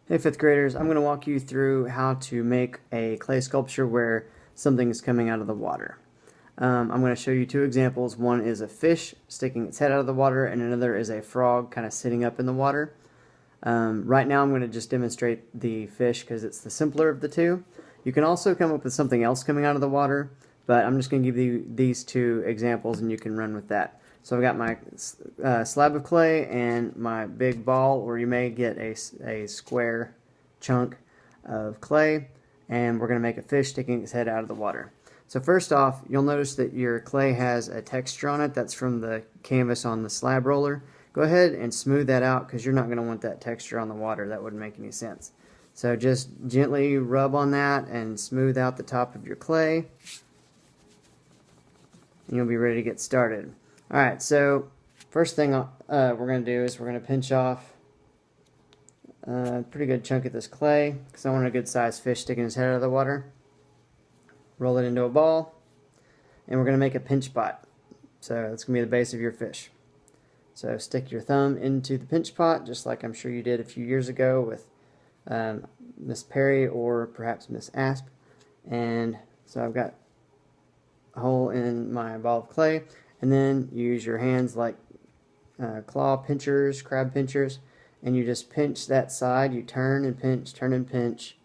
Hey fifth graders, I'm going to walk you through how to make a clay sculpture where something is coming out of the water. I'm going to show you two examples. One is a fish sticking its head out of the water, and another is a frog kind of sitting up in the water. Right now I'm going to just demonstrate the fish because it's the simpler of the two. You can also come up with something else coming out of the water, but I'm just going to give you these two examples and you can run with that. So I've got my slab of clay and my big ball, or you may get a square chunk of clay, and we're going to make a fish sticking its head out of the water. So first off, you'll notice that your clay has a texture on it. That's from the canvas on the slab roller. Go ahead and smooth that out because you're not going to want that texture on the water. That wouldn't make any sense. So just gently rub on that and smooth out the top of your clay, and you'll be ready to get started. Alright, so first thing we're going to do is we're going to pinch off a pretty good chunk of this clay because I want a good sized fish sticking his head out of the water. Roll it into a ball, and we're going to make a pinch spot. So that's going to be the base of your fish. So stick your thumb into the pinch pot, just like I'm sure you did a few years ago with Miss Perry or perhaps Miss Asp. And so I've got a hole in my ball of clay. And then you use your hands like claw pinchers, crab pinchers, and you just pinch that side. You turn and pinch, turn and pinch,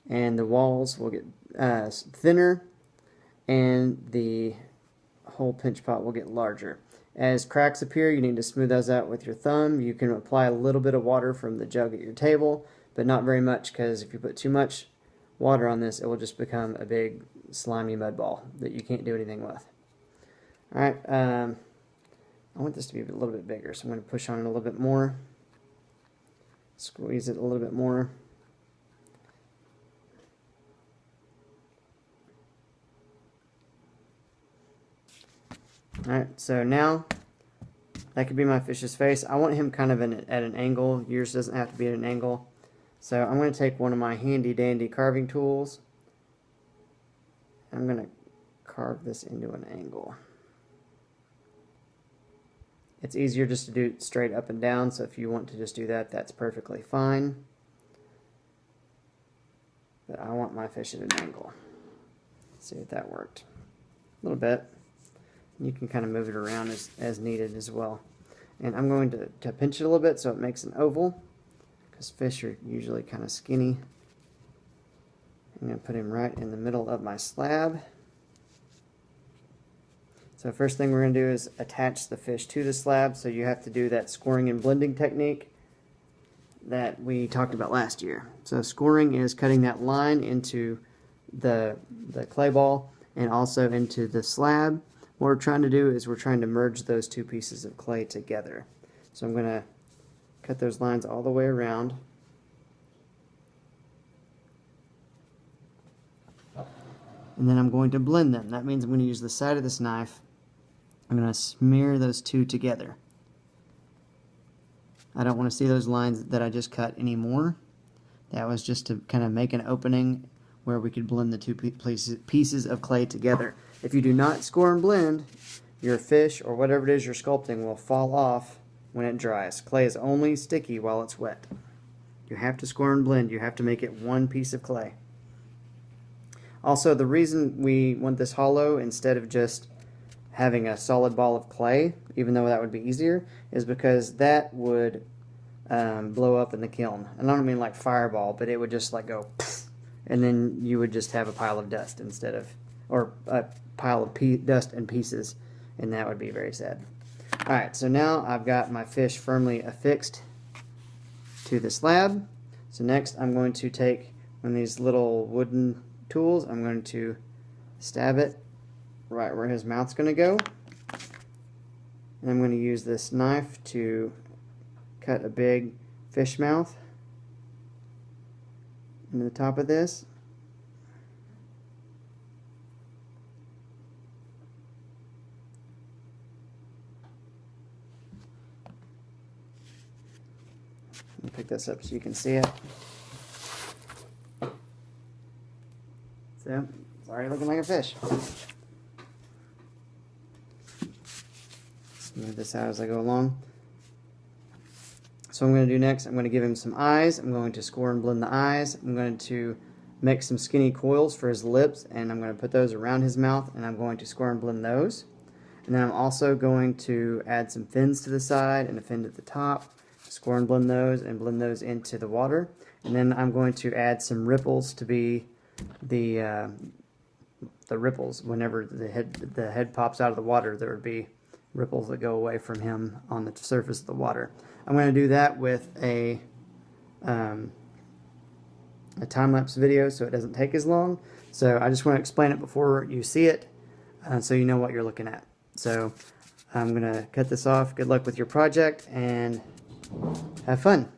and the walls will get thinner, and the whole pinch pot will get larger. As cracks appear, you need to smooth those out with your thumb. You can apply a little bit of water from the jug at your table, but not very much, because if you put too much water on this, it will just become a big slimy mud ball that you can't do anything with. Alright, I want this to be a little bit bigger, so I'm going to push on it a little bit more. Squeeze it a little bit more. Alright, so now that could be my fish's face. I want him kind of at an angle. Yours doesn't have to be at an angle. So I'm going to take one of my handy dandy carving tools. I'm going to carve this into an angle. It's easier just to do it straight up and down, so if you want to just do that, that's perfectly fine. But I want my fish at an angle. Let's see if that worked. A little bit. You can kind of move it around as needed as well. And I'm going to pinch it a little bit so it makes an oval, because fish are usually kind of skinny. I'm going to put him right in the middle of my slab. So first thing we're going to do is attach the fish to the slab, so you have to do that scoring and blending technique that we talked about last year. So scoring is cutting that line into the clay ball and also into the slab. What we're trying to do is we're trying to merge those two pieces of clay together. So I'm going to cut those lines all the way around. And then I'm going to blend them. That means I'm going to use the side of this knife. I'm going to smear those two together. I don't want to see those lines that I just cut anymore. That was just to kind of make an opening where we could blend the two pieces of clay together. If you do not score and blend, your fish or whatever it is you're sculpting will fall off when it dries. Clay is only sticky while it's wet. You have to score and blend. You have to make it one piece of clay. Also, the reason we want this hollow instead of just having a solid ball of clay, even though that would be easier, is because that would blow up in the kiln. And I don't mean like fireball, but it would just like go pfft, and then you would just have a pile of dust instead of, or a pile of dust and pieces, and that would be very sad. Alright, so now I've got my fish firmly affixed to the slab. So next I'm going to take one of these little wooden tools. I'm going to stab it right where his mouth's going to go. And I'm going to use this knife to cut a big fish mouth into the top of this. Let me pick this up so you can see it. So, it's already looking like a fish. Smooth this out as I go along. So I'm going to do next, I'm going to give him some eyes. I'm going to score and blend the eyes. I'm going to make some skinny coils for his lips, and I'm going to put those around his mouth, and I'm going to score and blend those. And then I'm also going to add some fins to the side and a fin at the top, score and blend those into the water. And then I'm going to add some ripples to be the ripples. Whenever the head pops out of the water, there would be ripples that go away from him on the surface of the water. I'm going to do that with a time-lapse video so it doesn't take as long. So I just want to explain it before you see it so you know what you're looking at. So I'm going to cut this off. Good luck with your project and have fun.